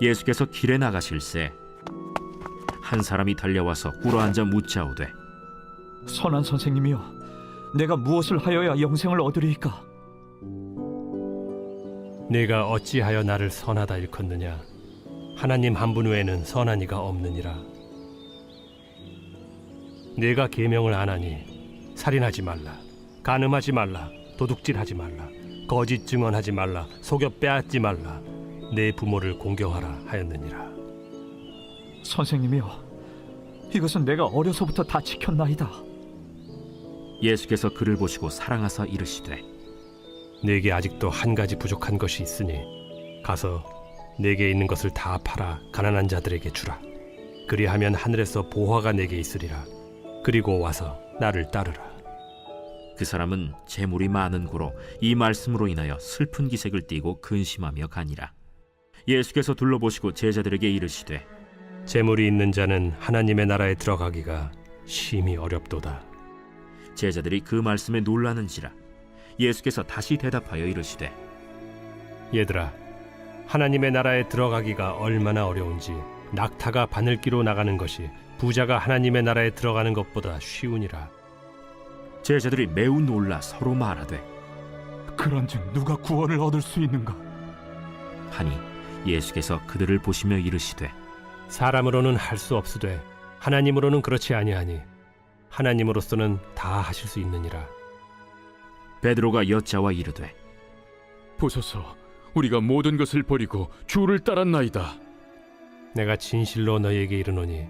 예수께서 길에 나가실새 한 사람이 달려와서 꿇어앉아 묻자오되 선한 선생님이여, 내가 무엇을 하여야 영생을 얻으리이까? 네가 어찌하여 나를 선하다 일컫느냐? 하나님 한 분 외에는 선한 이가 없느니라. 네가 계명을 안 하니 살인하지 말라, 간음하지 말라, 도둑질하지 말라, 거짓 증언하지 말라, 속여 빼앗지 말라, 내 부모를 공경하라 하였느니라. 선생님이여, 이것은 내가 어려서부터 다 지켰나이다. 예수께서 그를 보시고 사랑하사 이르시되 네게 아직도 한 가지 부족한 것이 있으니 가서 네게 있는 것을 다 팔아 가난한 자들에게 주라. 그리하면 하늘에서 보화가 네게 있으리라. 그리고 와서 나를 따르라. 그 사람은 재물이 많은 고로 이 말씀으로 인하여 슬픈 기색을 띠고 근심하며 가니라. 예수께서 둘러보시고 제자들에게 이르시되 재물이 있는 자는 하나님의 나라에 들어가기가 심히 어렵도다. 제자들이 그 말씀에 놀라는지라. 예수께서 다시 대답하여 이르시되 얘들아, 하나님의 나라에 들어가기가 얼마나 어려운지 낙타가 바늘기로 나가는 것이 부자가 하나님의 나라에 들어가는 것보다 쉬우니라. 제자들이 매우 놀라 서로 말하되 그런즉 누가 구원을 얻을 수 있는가? 하니 예수께서 그들을 보시며 이르시되 사람으로는 할 수 없으되 하나님으로는 그렇지 아니하니 하나님으로서는 다 하실 수 있느니라. 베드로가 여짜와 이르되 보소서, 우리가 모든 것을 버리고 주를 따랐나이다. 내가 진실로 너희에게 이르노니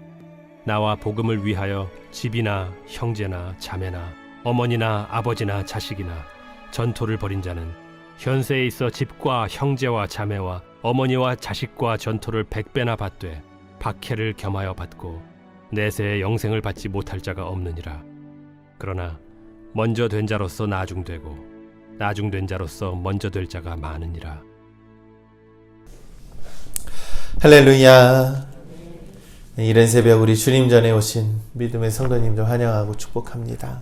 나와 복음을 위하여 집이나 형제나 자매나 어머니나 아버지나 자식이나 전토를 벌인 자는 현세에 있어 집과 형제와 자매와 어머니와 자식과 전토를 100배나 받되 박해를 겸하여 받고 내세의 영생을 받지 못할 자가 없느니라. 그러나 먼저 된 자로서 나중되고 나중된 자로서 먼저 될 자가 많으니라. 할렐루야. 이른 새벽 우리 주님 전에 오신 믿음의 성도님들 환영하고 축복합니다.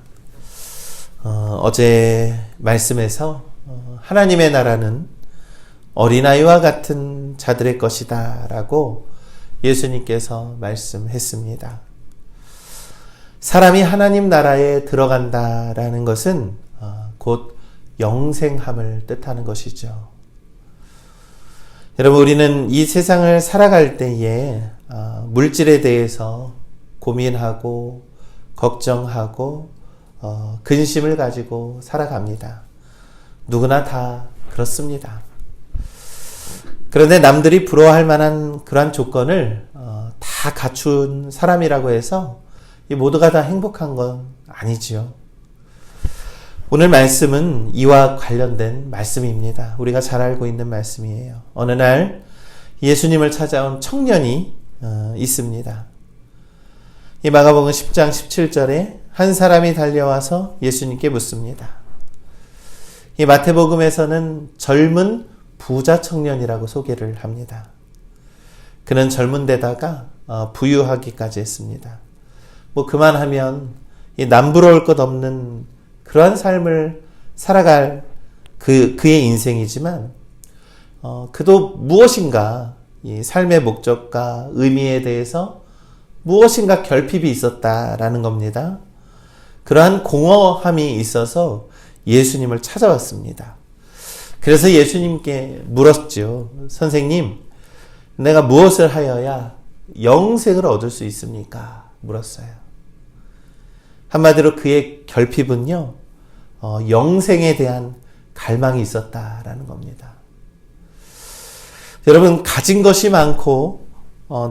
어제 말씀에서 하나님의 나라는 어린아이와 같은 자들의 것이다 라고 예수님께서 말씀했습니다. 사람이 하나님 나라에 들어간다라는 것은 곧 영생함을 뜻하는 것이죠. 여러분, 우리는 이 세상을 살아갈 때에 물질에 대해서 고민하고 걱정하고 근심을 가지고 살아갑니다. 누구나 다 그렇습니다. 그런데 남들이 부러워할 만한 그러한 조건을 다 갖춘 사람이라고 해서 이 모두가 다 행복한 건 아니지요. 오늘 말씀은 이와 관련된 말씀입니다. 우리가 잘 알고 있는 말씀이에요. 어느 날 예수님을 찾아온 청년이 있습니다. 이 마가복음 10장 17절에 한 사람이 달려와서 예수님께 묻습니다. 이 마태복음에서는 젊은 부자 청년이라고 소개를 합니다. 그는 젊은 데다가 부유하기까지 했습니다. 그만하면 이 남부러울 것 없는 그러한 삶을 살아갈 그의 인생이지만 그도 무엇인가 이 삶의 목적과 의미에 대해서 무엇인가 결핍이 있었다라는 겁니다. 그러한 공허함이 있어서 예수님을 찾아왔습니다. 그래서 예수님께 물었죠. 선생님, 내가 무엇을 하여야 영생을 얻을 수 있습니까? 물었어요. 한마디로 그의 결핍은요, 영생에 대한 갈망이 있었다라는 겁니다. 여러분, 가진 것이 많고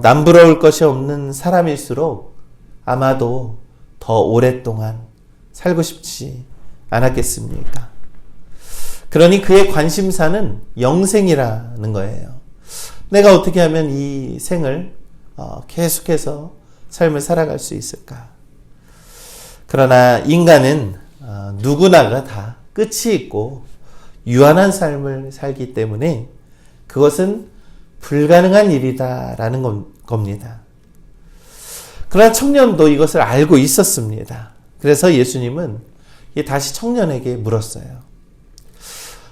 남부러울 것이 없는 사람일수록 아마도 더 오랫동안 살고 싶지 않았겠습니까? 그러니 그의 관심사는 영생이라는 거예요. 내가 어떻게 하면 이 생을 계속해서 삶을 살아갈 수 있을까? 그러나 인간은 누구나가 다 끝이 있고 유한한 삶을 살기 때문에 그것은 불가능한 일이다라는 겁니다. 그러나 청년도 이것을 알고 있었습니다. 그래서 예수님은 다시 청년에게 물었어요.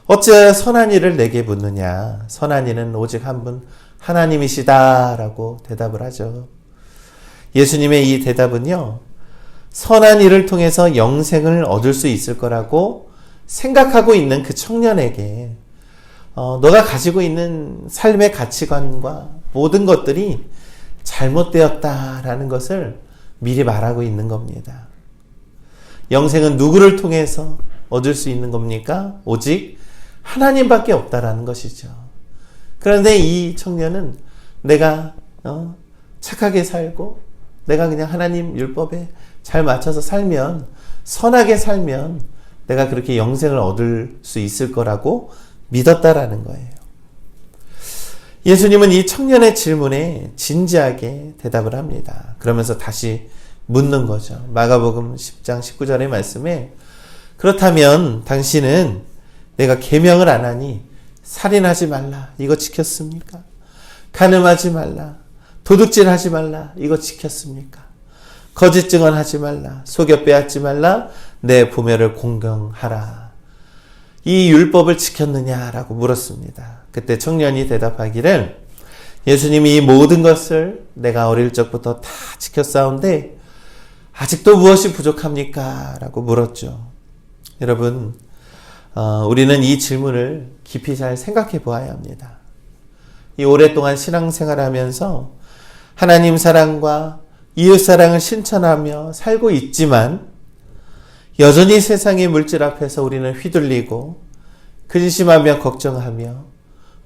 어찌하여 선한 일을 내게 묻느냐? 선한 이는 오직 한 분 하나님이시다라고 대답을 하죠. 예수님의 이 대답은요, 선한 일을 통해서 영생을 얻을 수 있을 거라고 생각하고 있는 그 청년에게 너가 가지고 있는 삶의 가치관과 모든 것들이 잘못되었다라는 것을 미리 말하고 있는 겁니다. 영생은 누구를 통해서 얻을 수 있는 겁니까? 오직 하나님밖에 없다라는 것이죠. 그런데 이 청년은 내가 착하게 살고 내가 그냥 하나님 율법에 잘 맞춰서 살면, 선하게 살면 내가 그렇게 영생을 얻을 수 있을 거라고 믿었다라는 거예요. 예수님은 이 청년의 질문에 진지하게 대답을 합니다. 그러면서 다시 묻는 거죠. 마가복음 10장 19절의 말씀에 그렇다면 당신은 내가 계명을 안 하니 살인하지 말라 이거 지켰습니까? 간음하지 말라, 도둑질하지 말라 이거 지켰습니까? 거짓 증언하지 말라, 속여 빼앗지 말라, 내 부모를 공경하라. 이 율법을 지켰느냐라고 물었습니다. 그때 청년이 대답하기를 예수님이 이 모든 것을 내가 어릴 적부터 다 지켰사온데 아직도 무엇이 부족합니까? 라고 물었죠. 여러분, 우리는 이 질문을 깊이 잘 생각해 보아야 합니다. 이 오랫동안 신앙생활을 하면서 하나님 사랑과 이웃 사랑을 실천하며 살고 있지만 여전히 세상의 물질 앞에서 우리는 휘둘리고 근심하며 걱정하며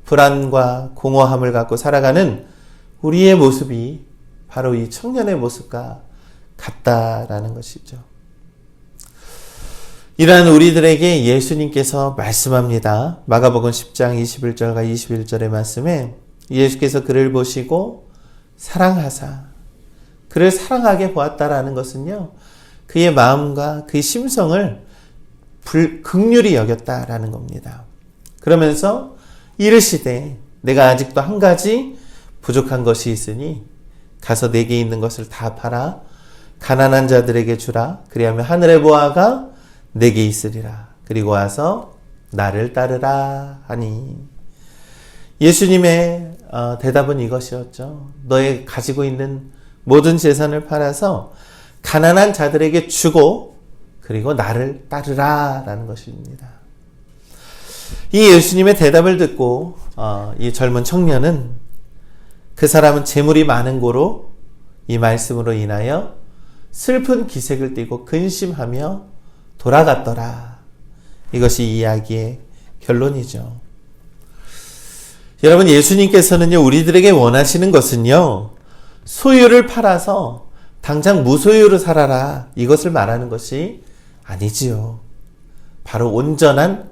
불안과 공허함을 갖고 살아가는 우리의 모습이 바로 이 청년의 모습과 같다라는 것이죠. 이러한 우리들에게 예수님께서 말씀합니다. 마가복음 10장 21절과 21절의 말씀에 예수께서 그를 보시고 사랑하사, 그를 사랑하게 보았다라는 것은요, 그의 마음과 그의 심성을 긍휼히 여겼다라는 겁니다. 그러면서 이르시되 내가 아직도 한 가지 부족한 것이 있으니 가서 내게 있는 것을 다 팔아 가난한 자들에게 주라. 그리하면 하늘의 보화가 내게 있으리라. 그리고 와서 나를 따르라 하니, 예수님의 대답은 이것이었죠. 너의 가지고 있는 모든 재산을 팔아서 가난한 자들에게 주고 그리고 나를 따르라 라는 것입니다. 이 예수님의 대답을 듣고 이 젊은 청년은, 그 사람은 재물이 많은 고로 이 말씀으로 인하여 슬픈 기색을 띠고 근심하며 돌아갔더라. 이것이 이야기의 결론이죠. 여러분, 예수님께서는요, 우리들에게 원하시는 것은요, 소유를 팔아서 당장 무소유로 살아라 이것을 말하는 것이 아니지요. 바로 온전한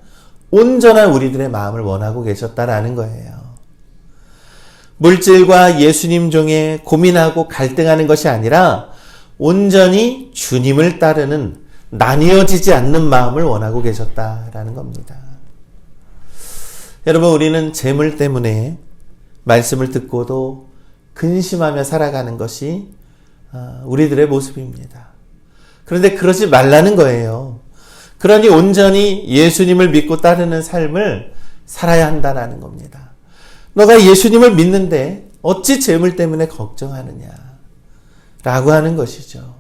우리들의 마음을 원하고 계셨다라는 거예요. 물질과 예수님 중에 고민하고 갈등하는 것이 아니라 온전히 주님을 따르는 나뉘어지지 않는 마음을 원하고 계셨다라는 겁니다. 여러분, 우리는 재물 때문에 말씀을 듣고도 근심하며 살아가는 것이 우리들의 모습입니다. 그런데 그러지 말라는 거예요. 그러니 온전히 예수님을 믿고 따르는 삶을 살아야 한다는 겁니다. 너가 예수님을 믿는데 어찌 재물 때문에 걱정하느냐 라고 하는 것이죠.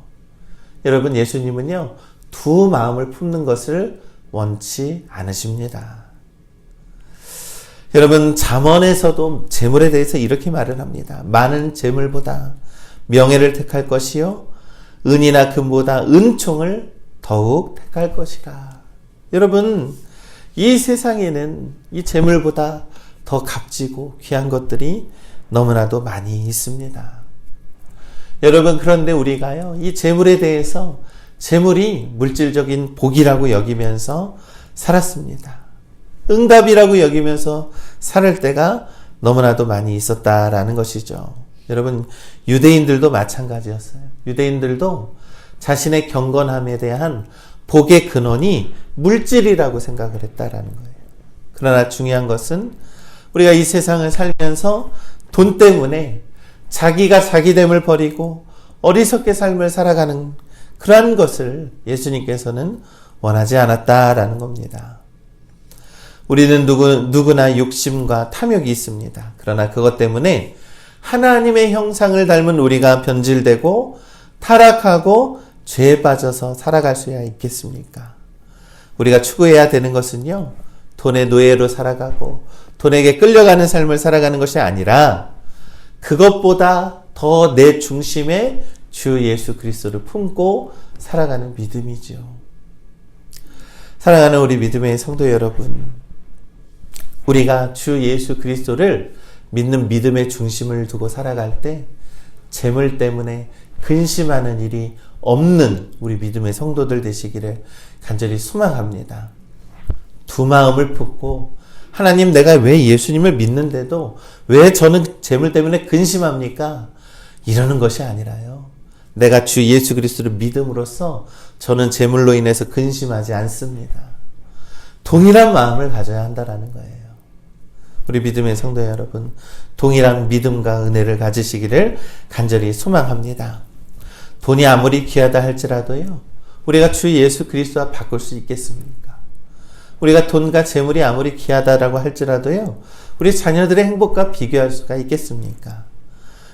여러분, 예수님은요, 두 마음을 품는 것을 원치 않으십니다. 여러분, 잠언에서도 재물에 대해서 이렇게 말을 합니다. 많은 재물보다 명예를 택할 것이요, 은이나 금보다 은총을 더욱 택할 것이라. 여러분, 이 세상에는 이 재물보다 더 값지고 귀한 것들이 너무나도 많이 있습니다. 여러분, 그런데 우리가요, 이 재물에 대해서 재물이 물질적인 복이라고 여기면서 살았습니다. 응답이라고 여기면서 살 때가 너무나도 많이 있었다라는 것이죠. 여러분, 유대인들도 마찬가지였어요. 유대인들도 자신의 경건함에 대한 복의 근원이 물질이라고 생각을 했다라는 거예요. 그러나 중요한 것은 우리가 이 세상을 살면서 돈 때문에 자기가 자기됨을 버리고 어리석게 삶을 살아가는 그러한 것을 예수님께서는 원하지 않았다라는 겁니다. 우리는 누구나 욕심과 탐욕이 있습니다. 그러나 그것 때문에 하나님의 형상을 닮은 우리가 변질되고 타락하고 죄에 빠져서 살아갈 수야 있겠습니까? 우리가 추구해야 되는 것은요, 돈의 노예로 살아가고 돈에게 끌려가는 삶을 살아가는 것이 아니라 그것보다 더 내 중심에 주 예수 그리스도를 품고 살아가는 믿음이죠. 사랑하는 우리 믿음의 성도 여러분, 우리가 주 예수 그리스도를 믿는 믿음의 중심을 두고 살아갈 때 재물 때문에 근심하는 일이 없는 우리 믿음의 성도들 되시기를 간절히 소망합니다. 두 마음을 품고 하나님, 내가 왜 예수님을 믿는데도 왜 저는 재물 때문에 근심합니까? 이러는 것이 아니라요, 내가 주 예수 그리스도를 믿음으로써 저는 재물로 인해서 근심하지 않습니다. 동일한 마음을 가져야 한다라는 거예요. 우리 믿음의 성도 여러분, 동일한 믿음과 은혜를 가지시기를 간절히 소망합니다. 돈이 아무리 귀하다 할지라도요, 우리가 주 예수 그리스도와 바꿀 수 있겠습니까? 우리가 돈과 재물이 아무리 귀하다라고 할지라도요, 우리 자녀들의 행복과 비교할 수가 있겠습니까?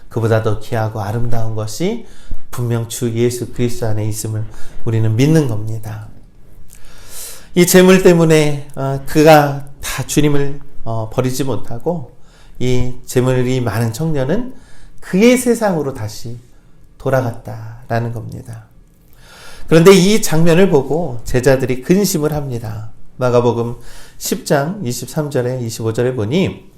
그보다 더 귀하고 아름다운 것이 분명 주 예수 그리스도 안에 있음을 우리는 믿는 겁니다. 이 재물 때문에 그가 다 주님을 버리지 못하고 이 재물이 많은 청년은 그의 세상으로 다시 돌아갔다라는 겁니다. 그런데 이 장면을 보고 제자들이 근심을 합니다. 마가복음 10장 23절에 25절에 보니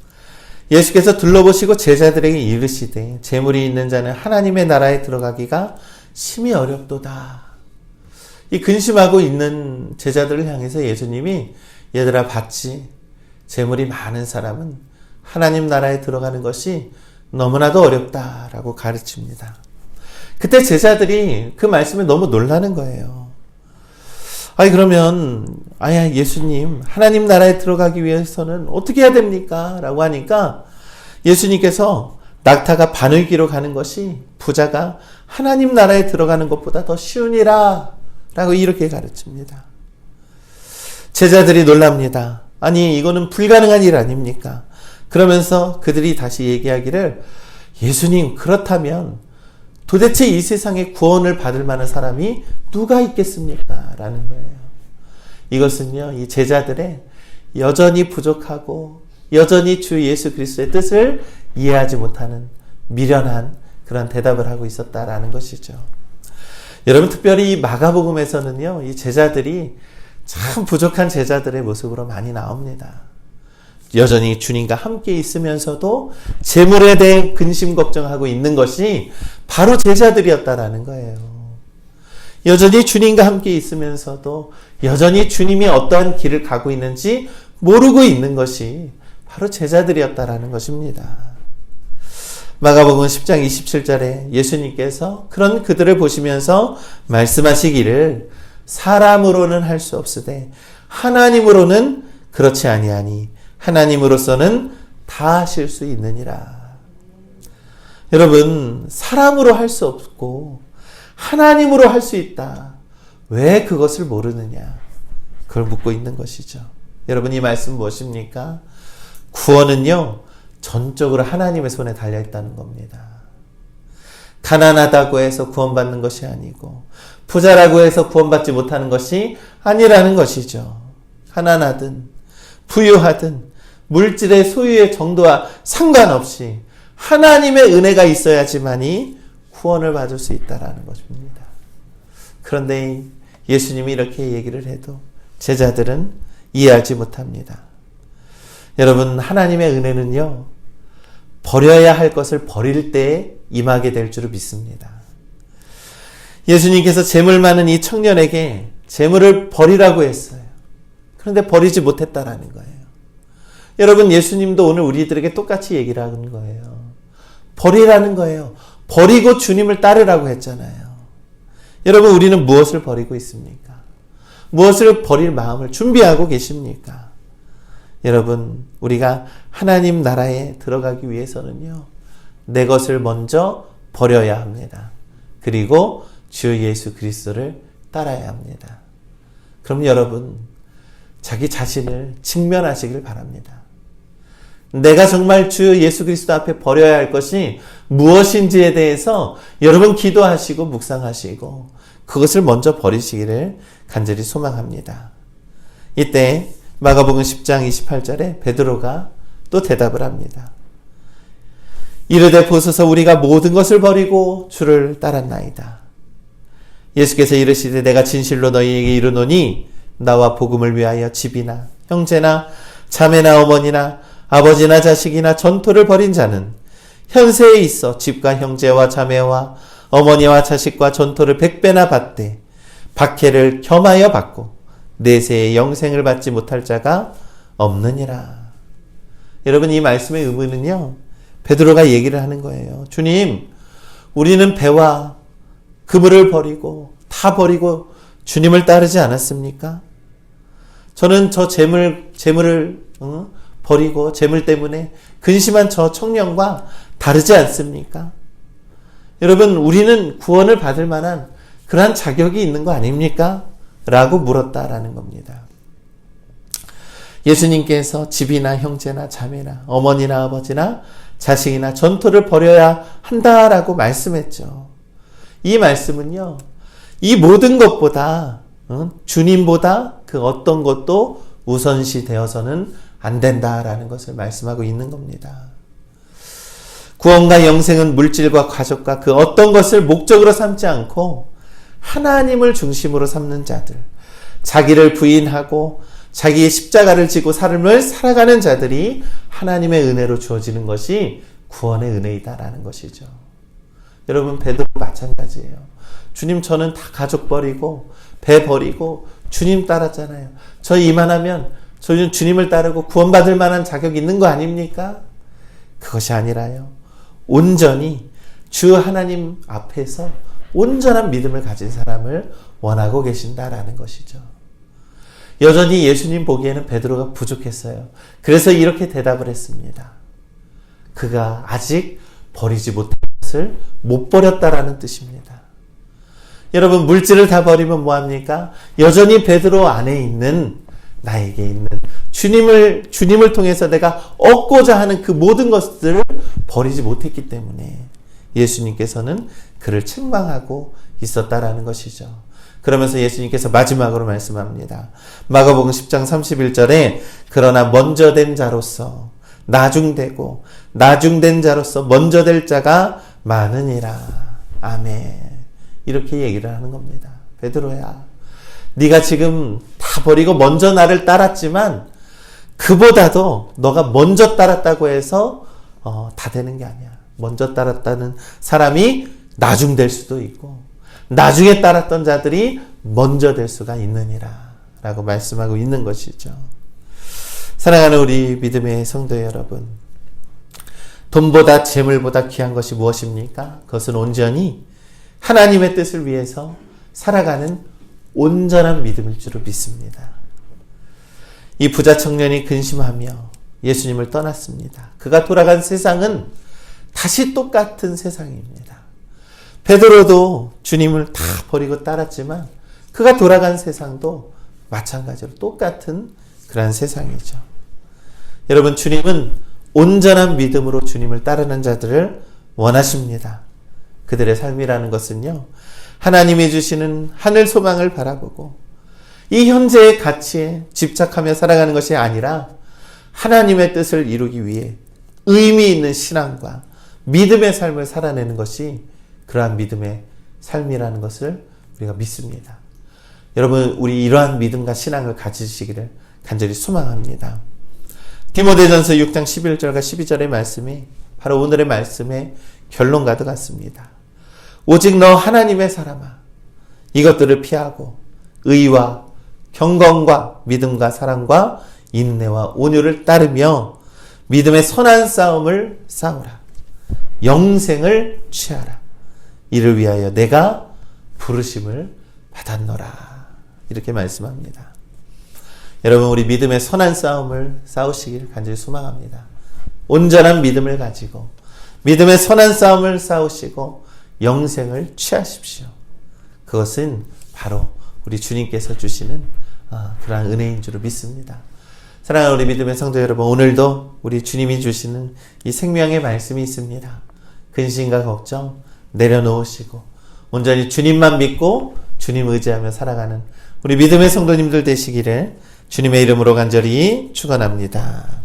예수께서 둘러보시고 제자들에게 이르시되 재물이 있는 자는 하나님의 나라에 들어가기가 심히 어렵도다. 이 근심하고 있는 제자들을 향해서 예수님이 얘들아 봤지? 재물이 많은 사람은 하나님 나라에 들어가는 것이 너무나도 어렵다라고 가르칩니다. 그때 제자들이 그 말씀에 너무 놀라는 거예요. 그러면 예수님, 하나님 나라에 들어가기 위해서는 어떻게 해야 됩니까? 라고 하니까 예수님께서 낙타가 바늘기로 가는 것이 부자가 하나님 나라에 들어가는 것보다 더 쉬우니라 라고 이렇게 가르칩니다. 제자들이 놀랍니다. 아니, 이거는 불가능한 일 아닙니까? 그러면서 그들이 다시 얘기하기를, 예수님, 그렇다면 도대체 이 세상에 구원을 받을 만한 사람이 누가 있겠습니까? 라는 거예요. 이것은요, 이 제자들의 여전히 부족하고 여전히 주 예수 그리스도의 뜻을 이해하지 못하는 미련한 그런 대답을 하고 있었다라는 것이죠. 여러분, 특별히 이 마가복음에서는요, 이 제자들이 참 부족한 제자들의 모습으로 많이 나옵니다. 여전히 주님과 함께 있으면서도 재물에 대해 근심 걱정하고 있는 것이 바로 제자들이었다라는 거예요. 여전히 주님과 함께 있으면서도 여전히 주님이 어떠한 길을 가고 있는지 모르고 있는 것이 바로 제자들이었다라는 것입니다. 마가복음 10장 27절에 예수님께서 그런 그들을 보시면서 말씀하시기를, 사람으로는 할 수 없으되 하나님으로는 그렇지 아니하니 하나님으로서는 다 하실 수 있느니라. 여러분, 사람으로 할 수 없고 하나님으로 할 수 있다. 왜 그것을 모르느냐? 그걸 묻고 있는 것이죠. 여러분, 이 말씀 무엇입니까? 구원은요, 전적으로 하나님의 손에 달려있다는 겁니다. 가난하다고 해서 구원받는 것이 아니고 부자라고 해서 구원받지 못하는 것이 아니라는 것이죠. 가난하든 부유하든 물질의 소유의 정도와 상관없이 하나님의 은혜가 있어야지만이 구원을 받을 수 있다라는 것입니다. 그런데 예수님이 이렇게 얘기를 해도 제자들은 이해하지 못합니다. 여러분, 하나님의 은혜는요, 버려야 할 것을 버릴 때에 임하게 될 줄을 믿습니다. 예수님께서 재물 많은 이 청년에게 재물을 버리라고 했어요. 그런데 버리지 못했다라는 거예요. 여러분, 예수님도 오늘 우리들에게 똑같이 얘기를 하는 거예요. 버리라는 거예요. 버리고 주님을 따르라고 했잖아요. 여러분, 우리는 무엇을 버리고 있습니까? 무엇을 버릴 마음을 준비하고 계십니까? 여러분, 우리가 하나님 나라에 들어가기 위해서는요, 내 것을 먼저 버려야 합니다. 그리고 주 예수 그리스도를 따라야 합니다. 그럼 여러분, 자기 자신을 직면하시길 바랍니다. 내가 정말 주 예수 그리스도 앞에 버려야 할 것이 무엇인지에 대해서 여러분 기도하시고 묵상하시고 그것을 먼저 버리시기를 간절히 소망합니다. 이때 마가복음 10장 28절에 베드로가 또 대답을 합니다. 이르되 보소서 우리가 모든 것을 버리고 주를 따랐나이다. 예수께서 이르시되 내가 진실로 너희에게 이르노니 나와 복음을 위하여 집이나 형제나 자매나 어머니나 아버지나 자식이나 전토를 벌인 자는 현세에 있어 집과 형제와 자매와 어머니와 자식과 전토를 100배나 받되 박해를 겸하여 받고 내세의 영생을 받지 못할 자가 없느니라. 여러분 이 말씀의 의미는요, 베드로가 얘기를 하는 거예요. 주님, 우리는 배와 그물을 버리고 다 버리고 주님을 따르지 않았습니까? 저는 저 재물을 버리고 재물 때문에 근심한 저 청년과 다르지 않습니까? 여러분 우리는 구원을 받을 만한 그러한 자격이 있는 거 아닙니까? 라고 물었다라는 겁니다. 예수님께서 집이나 형제나 자매나 어머니나 아버지나 자식이나 전토를 벌여야 한다라고 말씀했죠. 이 말씀은요, 이 모든 것보다 주님보다 그 어떤 것도 우선시 되어서는 안 된다라는 것을 말씀하고 있는 겁니다. 구원과 영생은 물질과 가족과 그 어떤 것을 목적으로 삼지 않고 하나님을 중심으로 삼는 자들, 자기를 부인하고 자기의 십자가를 지고 삶을 살아가는 자들이 하나님의 은혜로 주어지는 것이 구원의 은혜이다라는 것이죠. 여러분 베드로 마찬가지예요. 주님 저는 다 가족 버리고 배 버리고 주님 따랐잖아요. 저 이만하면 저는 주님을 따르고 구원받을 만한 자격이 있는 거 아닙니까? 그것이 아니라요. 온전히 주 하나님 앞에서 온전한 믿음을 가진 사람을 원하고 계신다라는 것이죠. 여전히 예수님 보기에는 베드로가 부족했어요. 그래서 이렇게 대답을 했습니다. 그가 아직 버리지 못한 것을 못 버렸다라는 뜻입니다. 여러분 물질을 다 버리면 뭐합니까? 여전히 베드로 안에 있는 나에게 있는 주님을 통해서 내가 얻고자 하는 그 모든 것들을 버리지 못했기 때문에 예수님께서는 그를 책망하고 있었다라는 것이죠. 그러면서 예수님께서 마지막으로 말씀합니다. 마가복음 10장 31절에 그러나 먼저 된 자로서 나중되고 나중된 자로서 먼저 될 자가 많으니라. 아멘. 이렇게 얘기를 하는 겁니다. 베드로야, 네가 지금 다 버리고 먼저 나를 따랐지만 그보다도 너가 먼저 따랐다고 해서 다 되는 게 아니야. 먼저 따랐다는 사람이 나중 될 수도 있고 나중에 따랐던 자들이 먼저 될 수가 있느니라 라고 말씀하고 있는 것이죠. 사랑하는 우리 믿음의 성도 여러분, 돈보다 재물보다 귀한 것이 무엇입니까? 그것은 온전히 하나님의 뜻을 위해서 살아가는 온전한 믿음일 줄로 믿습니다. 이 부자 청년이 근심하며 예수님을 떠났습니다. 그가 돌아간 세상은 다시 똑같은 세상입니다. 베드로도 주님을 다 버리고 따랐지만 그가 돌아간 세상도 마찬가지로 똑같은 그런 세상이죠. 여러분 주님은 온전한 믿음으로 주님을 따르는 자들을 원하십니다. 그들의 삶이라는 것은요, 하나님이 주시는 하늘 소망을 바라보고 이 현재의 가치에 집착하며 살아가는 것이 아니라 하나님의 뜻을 이루기 위해 의미 있는 신앙과 믿음의 삶을 살아내는 것이 그러한 믿음의 삶이라는 것을 우리가 믿습니다. 여러분 우리 이러한 믿음과 신앙을 가지시기를 간절히 소망합니다. 디모데전서 6장 11절과 12절의 말씀이 바로 오늘의 말씀의 결론과도 같습니다. 오직 너 하나님의 사람아, 이것들을 피하고 의와 경건과 믿음과 사랑과 인내와 온유를 따르며 믿음의 선한 싸움을 싸우라. 영생을 취하라. 이를 위하여 내가 부르심을 받았노라. 이렇게 말씀합니다. 여러분 우리 믿음의 선한 싸움을 싸우시길 간절히 소망합니다. 온전한 믿음을 가지고 믿음의 선한 싸움을 싸우시고 영생을 취하십시오. 그것은 바로 우리 주님께서 주시는 그러한 은혜인 줄로 믿습니다. 사랑하는 우리 믿음의 성도 여러분, 오늘도 우리 주님이 주시는 이 생명의 말씀이 있습니다. 근심과 걱정 내려놓으시고 온전히 주님만 믿고 주님 의지하며 살아가는 우리 믿음의 성도님들 되시기를 주님의 이름으로 간절히 축원합니다.